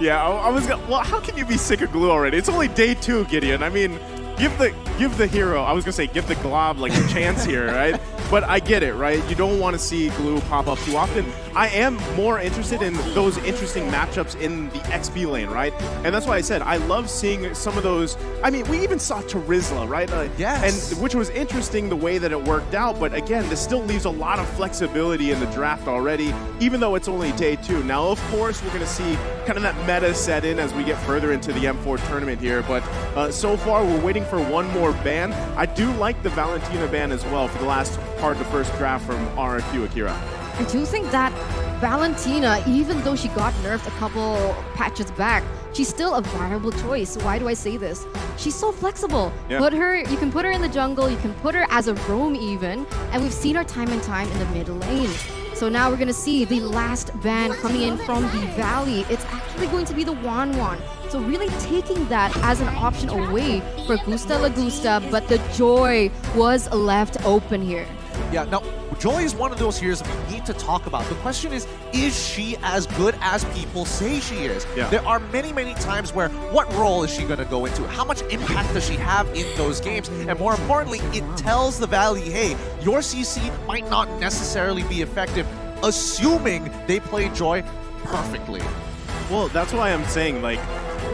Yeah, I was gonna, well, how can you be sick of glue already? It's only day 2, Gideon. I mean, give the hero, I was gonna say give the glob like a chance here, right? But I get it, right? You don't want to see glue pop up too often. I am more interested in those interesting matchups in the XP lane, right? And that's why I said I love seeing some of those. I mean, we even saw Terizla, right? Yes. And which was interesting the way that it worked out. But again, this still leaves a lot of flexibility in the draft already, even though it's only day 2. Now, of course, we're going to see kind of that meta set in as we get further into the M4 tournament here. But so far, we're waiting for one more ban. I do like the Valentina ban as well for the last part of the first draft from RRQ AKIRA. I do think that Valentina, even though she got nerfed a couple patches back, she's still a viable choice. Why do I say this? She's so flexible. Yeah. You can put her in the jungle, you can put her as a roam even, and we've seen her time and time in the mid lane. So now we're gonna see the last ban coming in from the Valley. It's actually going to be the Wanwan. So really taking that as an option away for Gusta Lagusta, but the Joy was left open here. Yeah, now, Joy is one of those heroes that we need to talk about. The question is she as good as people say she is? Yeah. There are many, many times where, what role is she going to go into? How much impact does she have in those games? And more importantly, it tells the Valley, hey, your CC might not necessarily be effective, assuming they play Joy perfectly. Well, that's why I'm saying, like,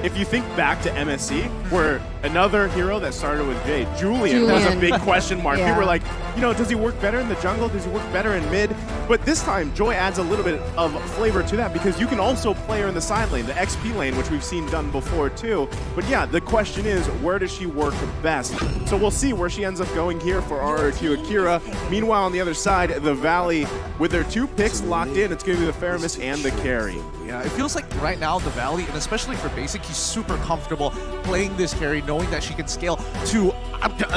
if you think back to MSC, where another hero that started with Jade, Julian was a big question mark. Yeah. People were like, you know, does he work better in the jungle? Does he work better in mid? But this time, Joy adds a little bit of flavor to that because you can also play her in the side lane, the XP lane, which we've seen done before too. But yeah, the question is, where does she work best? So we'll see where she ends up going here for RRQ AKIRA. Meanwhile, on the other side, the Valley, with their 2 picks locked in, it's going to be the Faramis and the carry. Yeah, it feels like right now the Valley, and especially for Basic, he's super comfortable playing this carry, knowing that she can scale to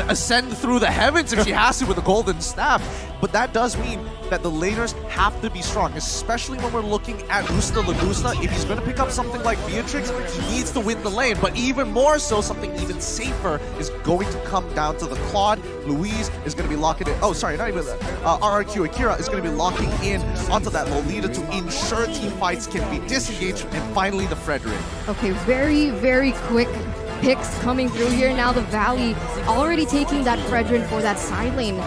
ascend through the heavens if she has to with a golden staff. But that does mean that the laners have to be strong, especially when we're looking at Gusta Lagusta. If he's going to pick up something like Beatrix, he needs to win the lane. But even more so, something even safer is going to come down to the Claude. Louise is going to be locking it. Oh, sorry, not even that. RRQ AKIRA is going to be locking in onto that Lolita to ensure team fights can be disengaged. And finally, the Frederick. Okay, very, very quick picks coming through here. Now the Valley already taking that Fredrin for that side lane.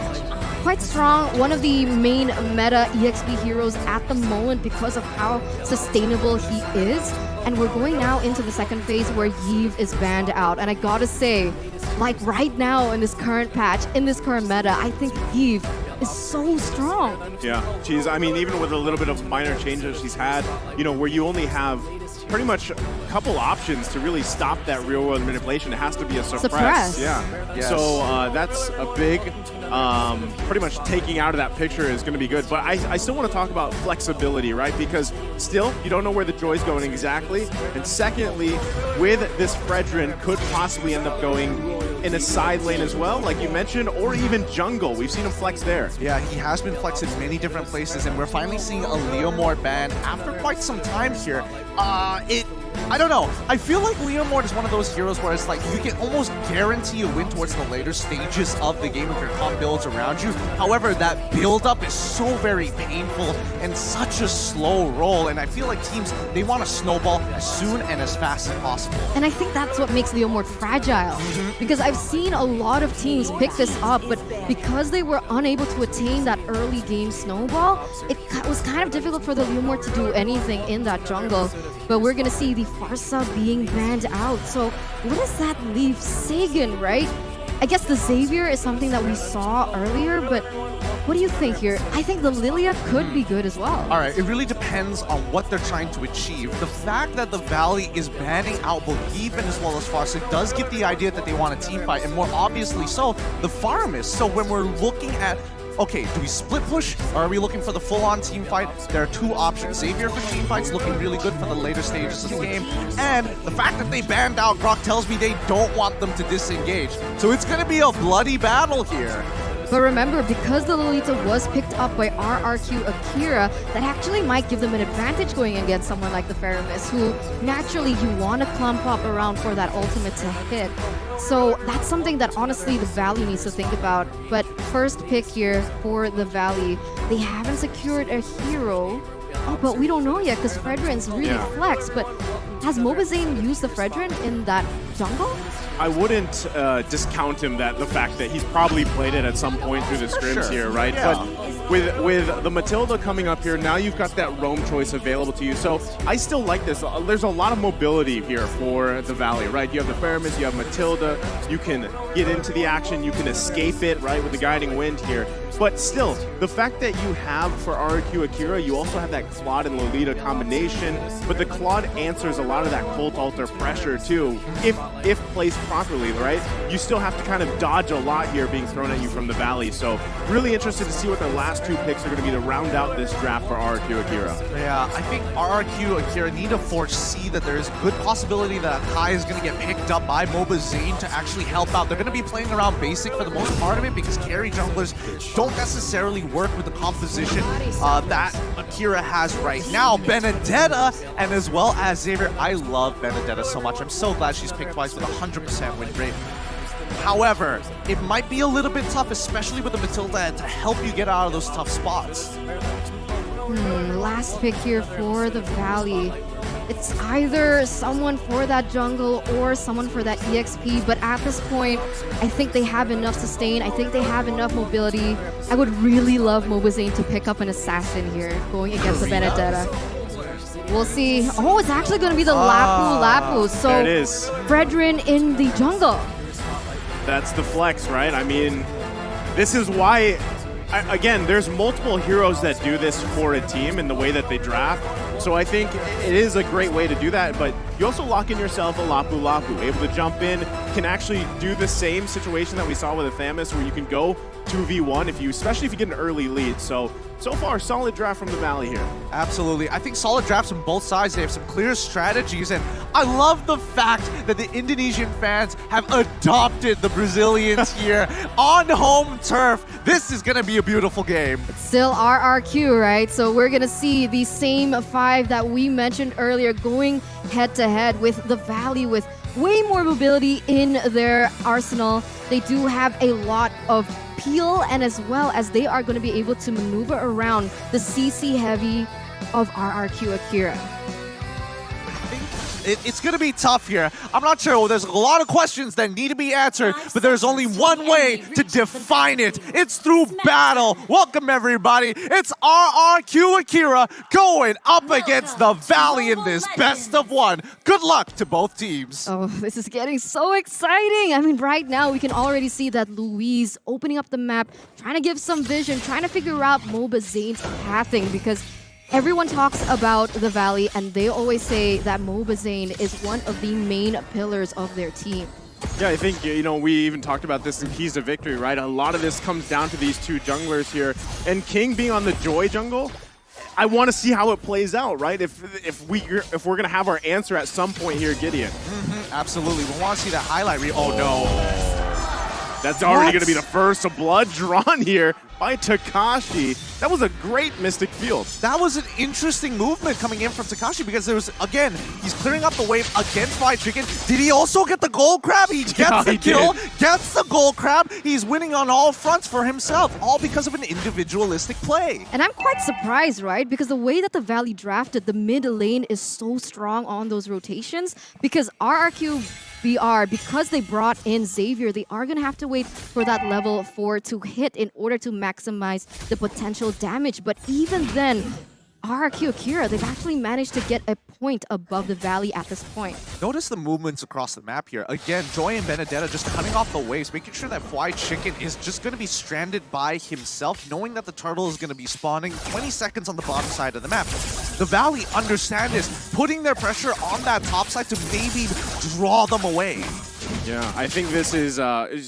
Quite strong, one of the main meta EXP heroes at the moment because of how sustainable he is. And we're going now into the second phase where Yves is banned out. And I gotta say, like right now in this current patch, in this current meta, I think Yves is so strong. Yeah, I mean, even with a little bit of minor changes she's had, you know, where you only have pretty much a couple options to really stop that real-world manipulation. It has to be a suppress. Yeah. Yes. So that's a big, pretty much taking out of that picture is going to be good. But I still want to talk about flexibility, right? Because still, you don't know where the Joy's going exactly. And secondly, with this Fredrin, could possibly end up going in a side lane as well, like you mentioned, or even jungle. We've seen him flex there. Yeah, he has been flexed in many different places, and we're finally seeing a Leomord ban after quite some time here. I don't know. I feel like Leomord is one of those heroes where it's like you can almost guarantee a win towards the later stages of the game if your comp builds around you. However, that build-up is so very painful and such a slow roll, and I feel like teams, they want to snowball as soon and as fast as possible. And I think that's what makes Leomord fragile. Because I've seen a lot of teams pick this up, but because they were unable to attain that early game snowball, it was kind of difficult for the Leomord to do anything in that jungle. But we're gonna see the Farsa being banned out. So what does that leave Sagan, right? I guess the Xavier is something that we saw earlier, but what do you think here? I think the Lilia could be good as well. All right, it really depends on what they're trying to achieve. The fact that the Valley is banning out both Even as well as Farsa does give the idea that they want a team fight, and more obviously so, the Farmist. So when we're looking at, okay, do we split push or are we looking for the full-on team fight? There are 2 options. Xavier for team fights looking really good for the later stages of the game. And the fact that they banned out Grok tells me they don't want them to disengage. So it's going to be a bloody battle here. But remember, because the Lolita was picked up by RRQ AKIRA, that actually might give them an advantage going against someone like the Faramis, who naturally you want to clump up around for that ultimate to hit. So that's something that honestly the Valley needs to think about. But first pick here for the Valley, they haven't secured a hero. Oh, but we don't know yet because Fredrin's really flexed. But has Mobazane used the Fredrin in that jungle? I wouldn't discount him the fact that he's probably played it at some point through the scrims here, right? Yeah. But with the Matilda coming up here, now you've got that roam choice available to you. So I still like this. There's a lot of mobility here for the Valley, right? You have the Pheromones, you have Matilda, you can get into the action, you can escape it, right, with the Guiding Wind here. But still, the fact that you have for RRQ Akira, you also have that Claude and Lolita combination, but the Claude answers a lot of that Cold Altar pressure too, if placed properly, right? You still have to kind of dodge a lot here being thrown at you from the Valley. So really interested to see what the last two picks are going to be to round out this draft for RRQ Akira. Yeah, I think RRQ Akira need to foresee that there is a good possibility that Kai is going to get picked up by Mobazane to actually help out. They're going to be playing around basic for the most part of it because carry junglers don't necessarily work with the composition that Akira has right now. Benedetta and as well as Xavier. I love Benedetta so much. I'm so glad she's picked twice with 100% win rate. However, it might be a little bit tough, especially with the Matilda, to help you get out of those tough spots. Last pick here for the Valley. It's either someone for that jungle or someone for that EXP, but at this point, I think they have enough sustain. I think they have enough mobility. I would really love Mobazane to pick up an assassin here going against the Benedetta. We'll see. Oh, it's actually going to be the Lapu Lapu. So there it is. Fredrin in the jungle. That's the flex, right? I mean, this is why, again, there's multiple heroes that do this for a team in the way that they draft. So I think it is a great way to do that, but you also lock in yourself a Lapu Lapu, able to jump in, can actually do the same situation that we saw with a Thamus where you can go 2v1 especially if you get an early lead. So far, solid draft from the Valley here. Absolutely. I think solid drafts from both sides. They have some clear strategies, and I love the fact that the Indonesian fans have adopted the Brazilians here on home turf. This is going to be a beautiful game. It's still RRQ, right? So we're going to see the same five that we mentioned earlier going head-to-head with the Valley with way more mobility in their arsenal. They do have a lot of peel, and as well as they are going to be able to maneuver around the CC heavy of RRQ Akira. It's going to be tough here. I'm not sure. There's a lot of questions that need to be answered, but there's only one way to define it. It's through battle. Welcome, everybody. It's RRQ Akira going up against the Valley in this best of one. Good luck to both teams. Oh, this is getting so exciting. I mean, right now we can already see that Louise opening up the map, trying to give some vision, trying to figure out Mobazane's pathing, because everyone talks about the Valley, and they always say that Mobazane is one of the main pillars of their team. Yeah, I think, we even talked about this in Keys to Victory, right? A lot of this comes down to these two junglers here. And King being on the Joy jungle, I want to see how it plays out, right? If we're going to have our answer at some point here, Gideon. Absolutely. We want to see that highlight reel. Oh, no. That's already going to be the first blood drawn here by Takashi. That was a great Mystic Field. That was an interesting movement coming in from Takashi because there was, again, he's clearing up the wave against Fried Chicken. Did he also get the gold crab? He gets the kill, gets the gold crab. He's winning on all fronts for himself, all because of an individualistic play. And I'm quite surprised, right? Because the way that the Valley drafted, the mid lane is so strong on those rotations, because RRQ BR, because they brought in Xavier, they are going to have to wait for that level 4 to hit in order to maximize the potential damage. But even then, RRQ Akira, they've actually managed to get a point above the Valley at this point. Notice the movements across the map here. Again, Joy and Benedetta just cutting off the waves, making sure that Fried Chicken is just going to be stranded by himself, knowing that the turtle is going to be spawning 20 seconds on the bottom side of the map. The Valley understand this, putting their pressure on that top side to maybe draw them away. Yeah, I think this is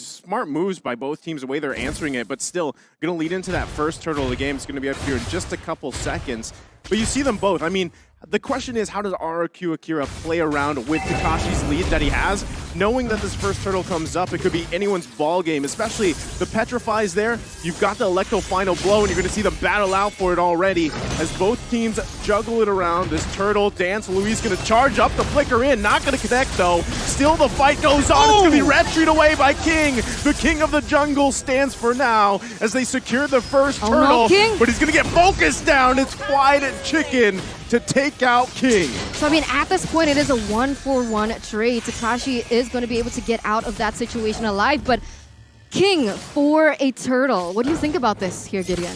smart moves by both teams, the way they're answering it, but still going to lead into that first turtle of the game. It's going to be up here in just a couple seconds. But you see them both. I mean, the question is, how does RRQ Akira play around with Takashi's lead that he has? Knowing that this first turtle comes up, it could be anyone's ball game, especially the Petrify's there. You've got the Electro Final Blow, and you're going to see them battle out for it already as both teams juggle it around. This turtle dance, Luis going to charge up the flicker in, not going to connect though. Still the fight goes on. It's going to be red-treed away by King. The King of the Jungle stands for now as they secure the first turtle, no, King. but he's going to get focused down. It's Fried Chicken to take out King. So, I mean, at this point, it is a 1-for-1 trade. Takashi is going to be able to get out of that situation alive, but King for a turtle. What do you think about this here, Gideon?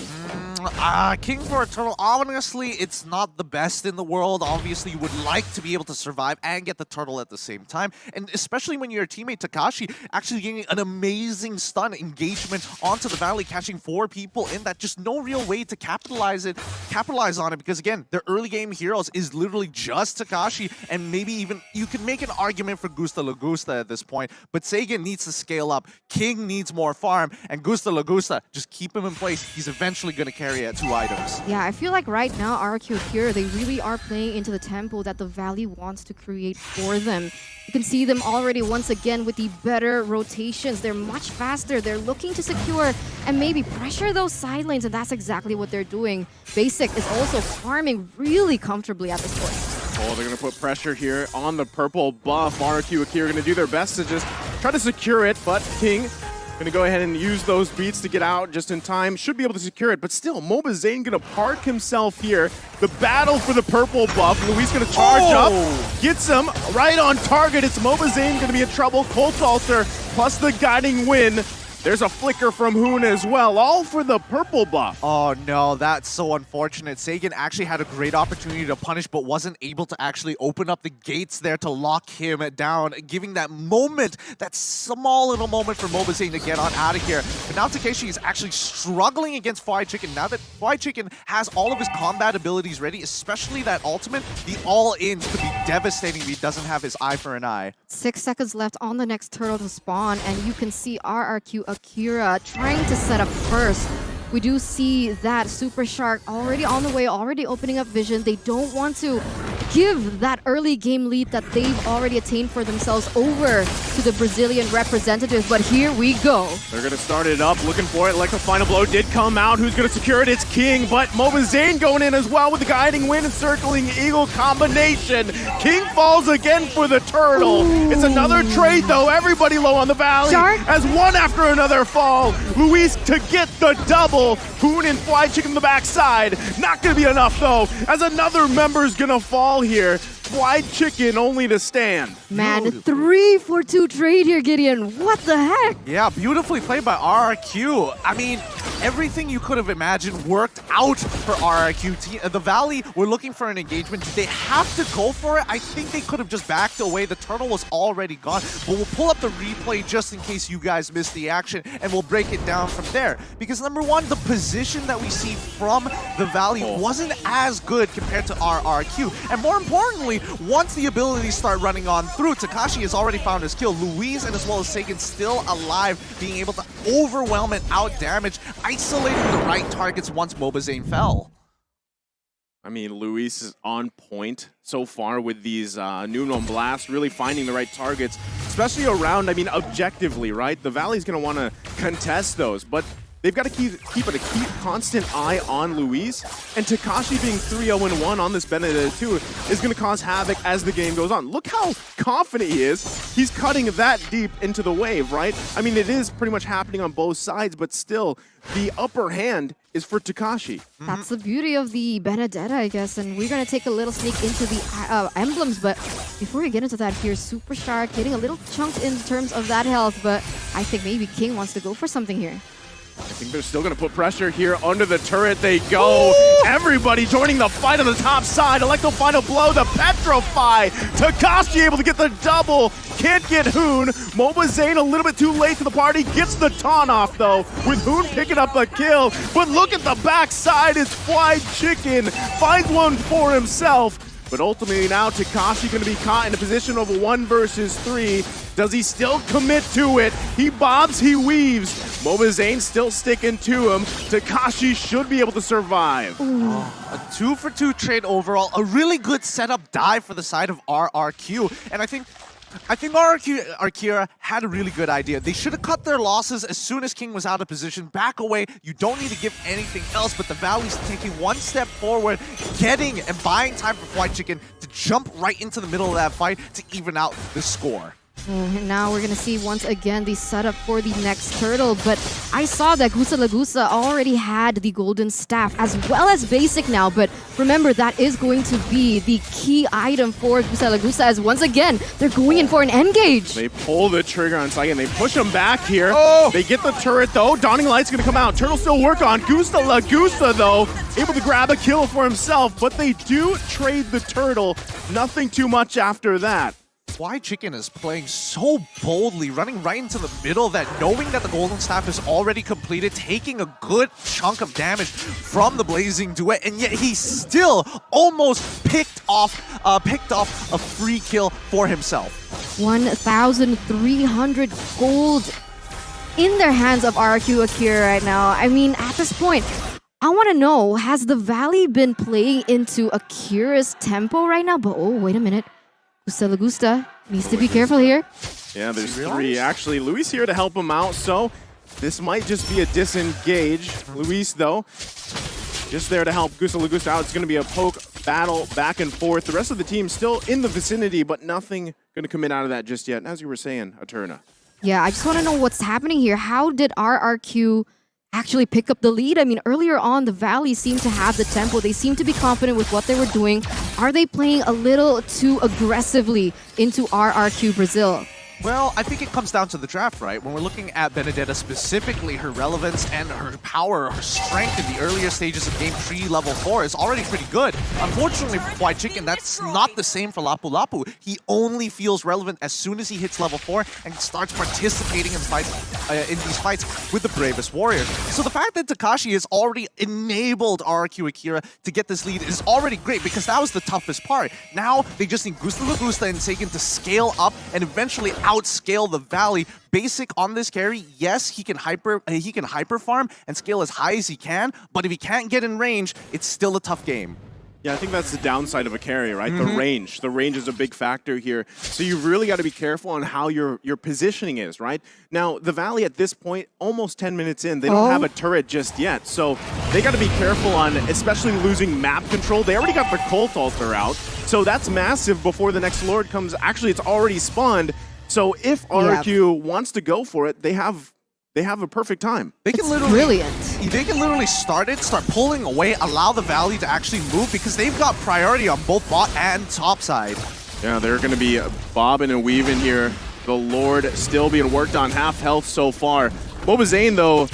King for a turtle, honestly, it's not the best in the world. Obviously, you would like to be able to survive and get the turtle at the same time. And especially when your teammate Takashi actually getting an amazing stun engagement onto the Valley, catching 4 people in that. Just no real way to capitalize on it. Because again, their early game heroes is literally just Takashi, and maybe even you can make an argument for Gusta Lagusta at this point. But Sagan needs to scale up. King needs more farm, and Gusta Lagusta, just keep him in place. He's eventually going to carry at 2 items. Yeah, I feel like right now, RRQ AKIRA, they really are playing into the tempo that the Valley wants to create for them. You can see them already once again with the better rotations. They're much faster. They're looking to secure and maybe pressure those side lanes, and that's exactly what they're doing. Basic is also farming really comfortably at this point. Oh, they're going to put pressure here on the purple buff. RRQ AKIRA are going to do their best to just try to secure it, but King going to go ahead and use those beats to get out just in time. Should be able to secure it, but still, Mobazane going to park himself here. The battle for the purple buff. Luis going to charge up, gets him right on target. It's Mobazane going to be in trouble. Colt Alter plus the guiding win. There's a flicker from Hoon as well, all for the purple buff. Oh no, that's so unfortunate. Sagan actually had a great opportunity to punish, but wasn't able to actually open up the gates there to lock him down, giving that moment, that small little moment for Mobazane to get on out of here. But now Takeshi is actually struggling against Fried Chicken. Now that Fried Chicken has all of his combat abilities ready, especially that ultimate, the all-ins could be devastating if he doesn't have his eye for an eye. 6 seconds left on the next turtle to spawn, and you can see RRQ AKIRA trying to set up first. We do see that Super Shark already on the way, already opening up vision. They don't want to give that early game lead that they've already attained for themselves over to the Brazilian representatives, but here we go. They're going to start it up, looking for it. Like the final blow did come out. Who's going to secure it? It's King, but Mobazane going in as well with the guiding wind and circling eagle combination. King falls again for the turtle. Ooh. It's another trade though. Everybody low on the Valley. Shark? As one after another fall. Luis to get the double. Hoon and Fried Chicken on the backside. Not going to be enough though, as another member's going to fall here. Fried Chicken only to stand. Man, 3-for-2 trade here, Gideon. What the heck? Yeah, beautifully played by RRQ. I mean, everything you could have imagined worked out for RRQ. The Valley were looking for an engagement. Did they have to go for it? I think they could have just backed away. The turtle was already gone. But we'll pull up the replay just in case you guys missed the action, and we'll break it down from there. Because number one, the position that we see from the Valley wasn't as good compared to RRQ. And more importantly, once the abilities start running on through, Takashi has already found his kill. Luis and as well as Sagan still alive, being able to overwhelm and out-damage, isolating the right targets once Mobazane fell. I mean, Luis is on point so far with these new known blasts, really finding the right targets, especially around, I mean, objectively, right? The Valley's going to want to contest those, but they've got to keep a constant eye on Luis, and Takashi being 3-0-1 on this Benedetta too is going to cause havoc as the game goes on. Look how confident he is. He's cutting that deep into the wave, right? I mean, it is pretty much happening on both sides, but still, the upper hand is for Takashi. That's the beauty of the Benedetta, I guess, and we're going to take a little sneak into the emblems, but before we get into that, here's Super Shark getting a little chunked in terms of that health, but I think maybe King wants to go for something here. I think they're still going to put pressure here. Under the turret they go. Ooh. Everybody joining the fight on the top side. Electro final blow, the Petrify. Takashi able to get the double. Can't get Hoon. Mobazane a little bit too late to the party. Gets the taunt off though, with Hoon picking up the kill. But look at the backside. It's Fried Chicken. Finds one for himself. But ultimately now Takashi going to be caught in a position of 1 versus 3. Does he still commit to it? He bobs, he weaves. Mobazane still sticking to him. Takashi should be able to survive. A 2-for-2 trade overall. A really good setup dive for the side of RRQ. And I think RRQ AKIRA had a really good idea. They should have cut their losses as soon as King was out of position. Back away. You don't need to give anything else, but the Valley's taking one step forward, getting and buying time for Fried Chicken to jump right into the middle of that fight to even out the score. And now we're gonna see once again the setup for the next turtle, but I saw that Gusa Lagusa already had the golden staff as well as basic now, but remember that is going to be the key item for Gusa Lagusa as once again they're going in for an engage. They pull the trigger on Saigon. They push him back here. Oh! They get the turret though. Dawning Light's gonna come out. Turtle still work on. Gusa Lagusa though, able to grab a kill for himself, but they do trade the turtle. Nothing too much after that. Why Chicken is playing so boldly, running right into the middle of that, knowing that the Golden Staff is already completed, taking a good chunk of damage from the Blazing Duet, and yet he still almost picked off a free kill for himself. 1,300 gold in their hands of RRQ AKIRA right now. I mean, at this point, I want to know, has the Valley been playing into AKIRA's tempo right now? But oh, wait a minute. Gusta Lagusta needs to be careful here. Yeah, there's three. Actually, Luis here to help him out, so this might just be a disengage. Luis, though, just there to help Gusta Lagusta out. It's going to be a poke battle back and forth. The rest of the team still in the vicinity, but nothing going to come in out of that just yet. As you were saying, Eterna. Yeah, I just want to know what's happening here. How did RRQ actually pick up the lead? I mean, earlier on, the Valley seemed to have the tempo. They seemed to be confident with what they were doing. Are they playing a little too aggressively into RRQ Brazil? Well, I think it comes down to the draft, right? When we're looking at Benedetta specifically, her relevance and her power, her strength in the earlier stages of game 3, level 4 is already pretty good. Unfortunately for White Chicken, that's not the same for Lapu Lapu. He only feels relevant as soon as he hits level 4 and starts participating in these fights with the bravest warriors. So the fact that Takashi has already enabled RRQ AKIRA to get this lead is already great because that was the toughest part. Now they just need Gusta Lagusta and Sagan to scale up and eventually outscale the Valley. Basic on this carry, yes, he can hyper farm and scale as high as he can, but if he can't get in range, it's still a tough game. Yeah, I think that's the downside of a carry, right? The range. The range is a big factor here. So you really got to be careful on how your positioning is, right? Now, the Valley at this point, almost 10 minutes in, they don't have a turret just yet. So they got to be careful on especially losing map control. They already got the Cult Altar out. So that's massive before the next Lord comes. Actually, it's already spawned. So if RRQ wants to go for it, they have a perfect time. They can They can literally start pulling away, allow the Valley to actually move because they've got priority on both bot and top side. Yeah, they're going to be bobbing and weaving here. The Lord still being worked on, half health so far. Mobazane, though,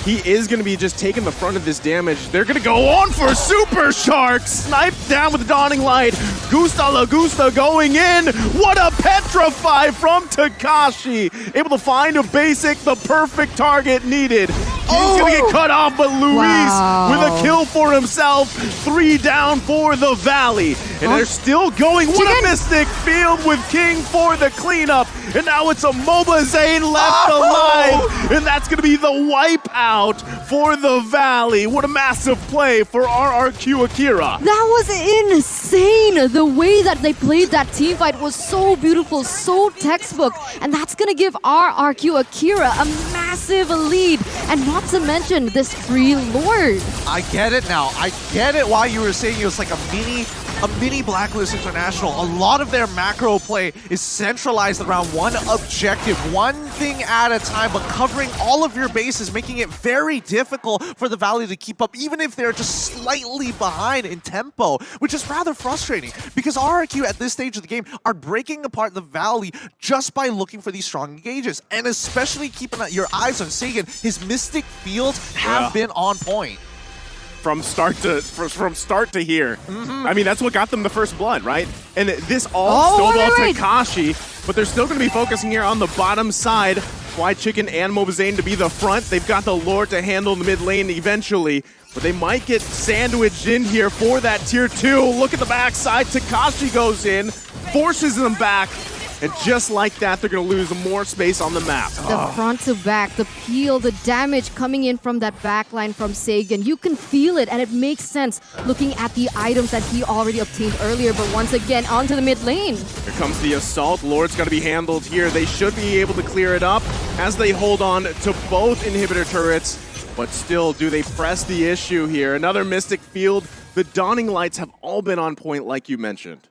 he is going to be just taking the front of this damage. They're going to go on for Super Shark. Sniped down with the Dawning Light. Gusta Lagusta going in. What a petrify from Takashi. Able to find a basic, the perfect target needed. He's going to get cut off, but Luis with a kill for himself. 3 down for the Valley. And they're still going. What a Mystic Field with King for the cleanup. And now it's a Mobazane left alive. And that's going to be the wipe out for the Valley. What a massive play for RRQ AKIRA. That was insane. The way that they played that team fight was so beautiful, so textbook. And that's going to give RRQ AKIRA a massive lead. And not to mention this free Lord. I get it now. I get it why you were saying it was like a mini Blacklist International. A lot of their macro play is centralized around one objective, one thing at a time, but covering all of your bases, making it very difficult for the Valley to keep up, even if they're just slightly behind in tempo, which is rather frustrating because RRQ at this stage of the game are breaking apart the Valley just by looking for these strong engages, and especially keeping your eyes on Sagan. His Mystic Fields have been on point. From start to here. I mean, that's what got them the first blood, right? And this all snowballed Takashi, but they're still going to be focusing here on the bottom side. White Chicken and Mobazane to be the front. They've got the Lord to handle the mid lane eventually, but they might get sandwiched in here for that tier 2. Look at the backside. Takashi goes in, forces them back. And just like that, they're going to lose more space on the map. The front to back, the peel, the damage coming in from that backline from Sagan. You can feel it, and it makes sense looking at the items that he already obtained earlier. But once again, onto the mid lane. Here comes the assault. Lord's got to be handled here. They should be able to clear it up as they hold on to both inhibitor turrets. But still, do they press the issue here? Another Mystic Field. The Dawning Lights have all been on point like you mentioned.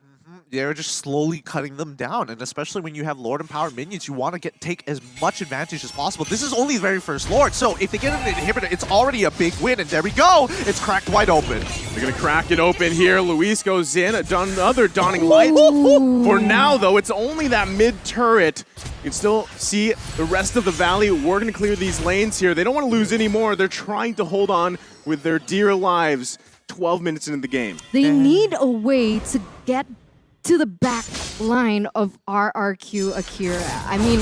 they're just slowly cutting them down. And especially when you have Lord and Power minions, you want to take as much advantage as possible. This is only the very first Lord, so if they get an inhibitor, it's already a big win. And there we go. It's cracked wide open. They're going to crack it open here. Luis goes in, another Dawning Light. For now, though, it's only that mid turret. You can still see the rest of the Valley. We're going to clear these lanes here. They don't want to lose anymore. They're trying to hold on with their dear lives 12 minutes into the game. They need a way to get to the back line of RRQ AKIRA. I mean,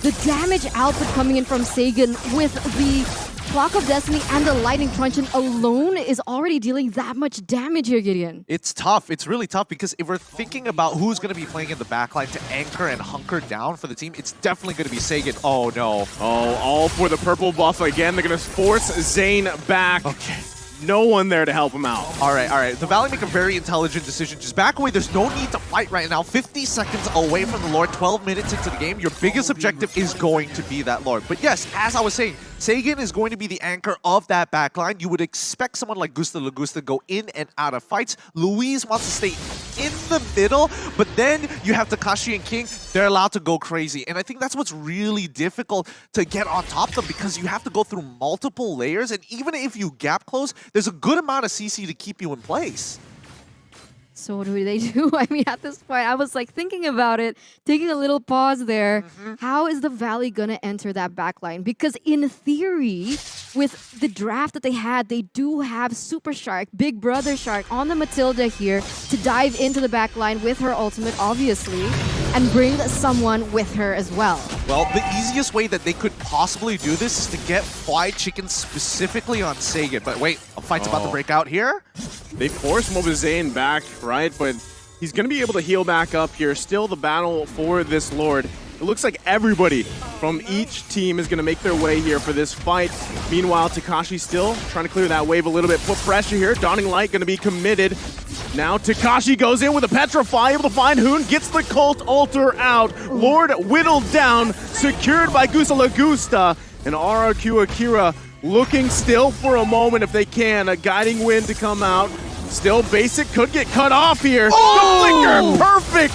the damage output coming in from Sagan with the Flock of Destiny and the Lightning Truncheon alone is already dealing that much damage here, Gideon. It's tough. It's really tough because if we're thinking about who's going to be playing in the backline to anchor and hunker down for the team, it's definitely going to be Sagan. Oh, no. Oh, all for the purple buff again. They're going to force Zane back. Okay. No one there to help him out. All right. The Valley make a very intelligent decision. Just back away. There's no need to fight right now. 50 seconds away from the Lord, 12 minutes into the game. Your biggest objective is going to be that Lord. But yes, as I was saying, Sagan is going to be the anchor of that backline. You would expect someone like Gusta Lagusta to go in and out of fights. Louise wants to stay in the middle, but then you have Takashi and King. They're allowed to go crazy. And I think that's what's really difficult to get on top of them because you have to go through multiple layers. And even if you gap close, there's a good amount of CC to keep you in place. So what do they do? I mean, at this point, I was like thinking about it, taking a little pause there. How is the Valley gonna enter that backline? Because in theory, with the draft that they had, they do have Super Shark, Big Brother Shark on the Matilda here to dive into the backline with her ultimate, obviously, and bring someone with her as well. Well, the easiest way that they could possibly do this is to get fried chicken specifically on Sagan. But wait, a fight's about to break out here. They force Mobazane back, right? But he's going to be able to heal back up here. Still the battle for this Lord. It looks like everybody from each team is going to make their way here for this fight. Meanwhile, Takashi still trying to clear that wave a little bit. Put pressure here. Dawning Light going to be committed. Now Takashi goes in with a Petrify, able to find Hoon, gets the Cult Altar out. Lord whittled down, secured by Gusta Lagusta. And RRQ AKIRA looking still for a moment if they can. A guiding wind to come out. Still, Basic could get cut off here. The flicker, perfect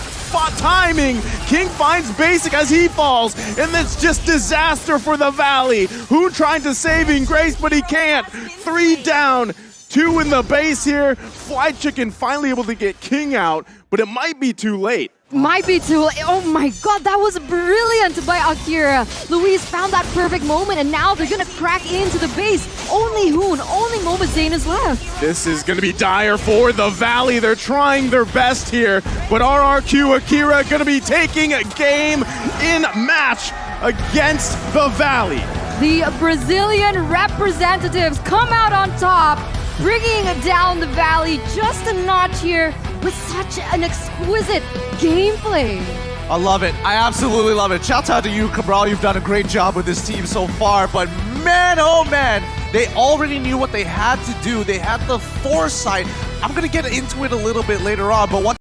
timing. King finds Basic as he falls, and that's just disaster for the Valley. Who trying to saving grace, but he can't. 3 down, 2 in the base here. Fly Chicken finally able to get King out, but it might be too late. Might be too late. Oh my god, that was brilliant by AKIRA. Louise found that perfect moment, and now they're gonna crack into the base. Only Hoon, only Mobazane is left. This is gonna be dire for the Valley. They're trying their best here, but RRQ AKIRA gonna be taking a game in match against the Valley. The Brazilian representatives come out on top, bringing down the Valley just a notch here with such an exquisite gameplay. I love it. I absolutely love it. Shout out to you, Cabral. You've done a great job with this team so far. But man, oh man, they already knew what they had to do. They had the foresight. I'm going to get into it a little bit later on. But once